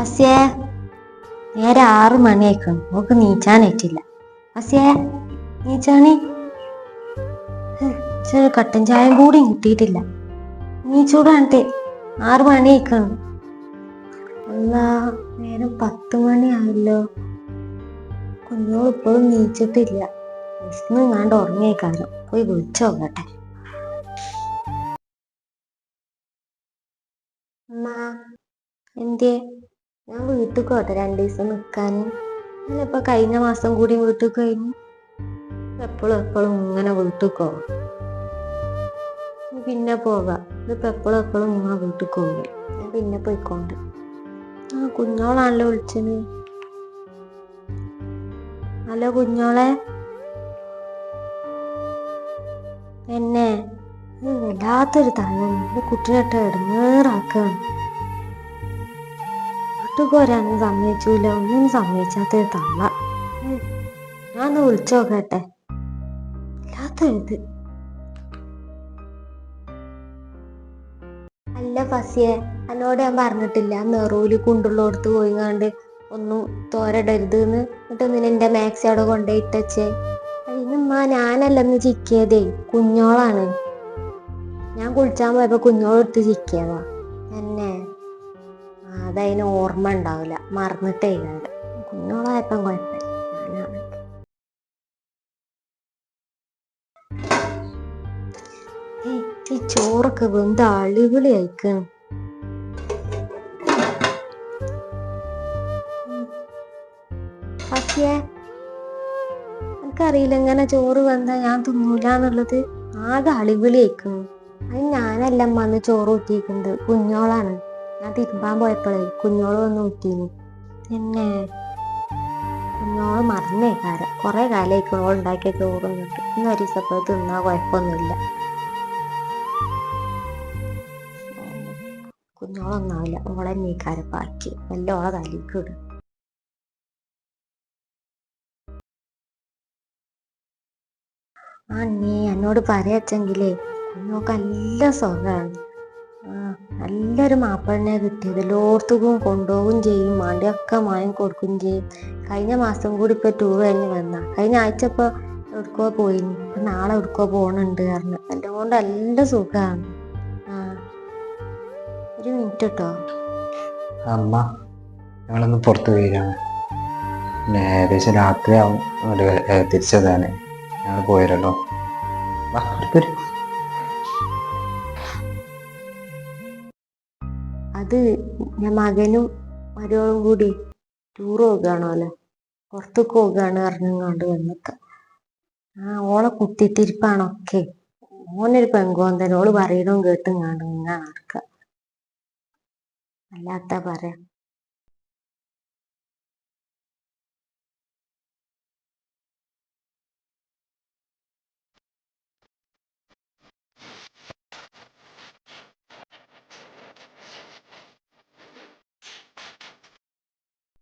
ഫസിയേ, നേരെ 6 മണിയായിക്കണം. നോക്ക് നീച്ചാനായിട്ടില്ല. ഫസിയേ, നീച്ചാണി. കട്ടൻ ചായം കൂടി കിട്ടിയിട്ടില്ല. നീച്ചൂടാണ്ട്. 6 മണിയായിക്കണം. അല്ല, നേരം 10 മണിയായല്ലോ. കുഞ്ഞോൾ ഇപ്പോഴും നീച്ചിട്ടില്ല. വിഷ്ണുങ്ങാണ്ട് ഉറങ്ങിയേക്കാരം. പോയി വിളിച്ചോക്കട്ടെ. അമ്മ എന്തേ? ഞാൻ വീട്ടിൽ പോട്ടെ 2 ദിവസം നിൽക്കാന്. ഞാനിപ്പോ കഴിഞ്ഞ മാസം കൂടി വീട്ടിൽ കഴിഞ്ഞു. എപ്പോഴും ഇങ്ങനെ വീട്ടിൽ പോവാം. പിന്നെ പോകാം. ഇതിപ്പോ എപ്പോഴും ഇങ്ങനെ വീട്ടിൽ പോകും. ഞാൻ പിന്നെ പോയിക്കൊണ്ട്. കുഞ്ഞോളാണല്ലോ വിളിച്ചത്. ഹലോ കുഞ്ഞോളെ. എന്നെ വല്ലാത്തൊരു തള്ളു കുട്ടിനെട്ട് ഇടങ്ങേറാക്കാണ്. വീട്ടിൽ പോരാനും സമ്മതിച്ചൂല, ഒന്നും സമ്മതിച്ചാത്തൊരു തള്ള. ഞാനൊന്ന് വിളിച്ചോക്കട്ടെ. വല്ലാത്തൊരിത്. അല്ല ഫസിയെ, എന്നോട് ഞാൻ പറഞ്ഞിട്ടില്ല നെറൂല് കുണ്ടുള്ളോടത്ത് പോയിങ്ങാണ്ട് ഒന്നും തോരടരുത് എന്ന്. എന്നിട്ട് എന്റെ മാക്സി അവിടെ കൊണ്ടുപോയിട്ടച്ചേ. അതിനുമ്മ ഞാനല്ലെന്ന് ചിക്കിയതേ, കുഞ്ഞോളാണ്. ഞാൻ കുളിച്ചാൻ പോയപ്പോ കുഞ്ഞോളെടുത്ത് ചിക്കിയതാ. എന്നെ അതതിന് ഓർമ്മ ഉണ്ടാവില്ല, മറന്നിട്ടേ ഇല്ലാണ്ട്. കുഞ്ഞോളായപ്പം കുഴപ്പമില്ല. ഞാനാണ് ഈ ചോറൊക്കെ വെന്ത് അടിപൊളി അയക്കണം. ഫസിയെ, എനിക്കറിയില്ല ഇങ്ങനെ ചോറ് വെന്താ ഞാൻ തിന്നൂലെന്നുള്ളത്. ആകെ അടിപൊളി അയക്കണം. അത് ഞാനല്ല അന്ന് ചോറ് ഊറ്റിയിരിക്കുന്നത്, കുഞ്ഞോളാണ്. ഞാൻ തിരുമ്പാൻ പോയപ്പോഴേ കുഞ്ഞോള് വന്ന് ഊറ്റീന്. പിന്നെ കുഞ്ഞോള് മറന്നേക്കാരം. കുറെ കാലമായിക്കും ഓൾ ഉണ്ടാക്കിയ ചോറ് തിന്നിട്ട്. ഇന്ന് ഒരു ദിവസം തിന്നാ കുഴപ്പമൊന്നുമില്ല. കുഞ്ഞോളൊന്നാവില്ല, ഓളെ നീക്കാരം പാക്കി നല്ല ഓളെ തലിക്ക് ഇടും. നീ എന്നോട് പറയച്ചെങ്കിലേ കുഞ്ഞോക്ക് നല്ല സുഖമാണ്. നല്ലൊരു മാപ്പിളനെ കിട്ടിയത്. എല്ലായിടത്തും കൊണ്ടുപോകും ചെയ്യും, മാണ്ടിയൊക്കെ മായം കൊടുക്കുകയും ചെയ്യും. കഴിഞ്ഞ മാസം കൂടി ഇപ്പൊ ടൂർ കഴിഞ്ഞ് വന്ന. കഴിഞ്ഞ ആഴ്ച ഇപ്പൊ എവിടുക്കോ പോയിന്. ഇപ്പൊ നാളെ എവിടുക്കോ പോകണുണ്ട് പറഞ്ഞു. എല്ലാം കൊണ്ട് നല്ല സുഖമാണ്. ഒരു മിനിറ്റ് കേട്ടോ. അമ്മ, ഞങ്ങളൊന്ന് പുറത്ത് പോയിരാണ്. ഏകദേശം രാത്രിയാവും തിരിച്ചെത്താന്. ഞങ്ങൾ പോയല്ലോ. അത് ഞാൻ മകനും മരുമകളും കൂടി ടൂർ പോകുകയാണല്ലോ, പുറത്തേക്ക് പോകുകയാണ് പറഞ്ഞങ്ങാണ്ട് വന്നിക്ക. ഓളെ കുത്തിത്തിരിപ്പാണൊക്കെ. ഓനൊരു പെങ്കോന്തൻ. ഓള് പറയണതും കേട്ടും കണ്ടും ഇങ്ങനെ നടക്ക. അല്ലാത്ത പറയാ.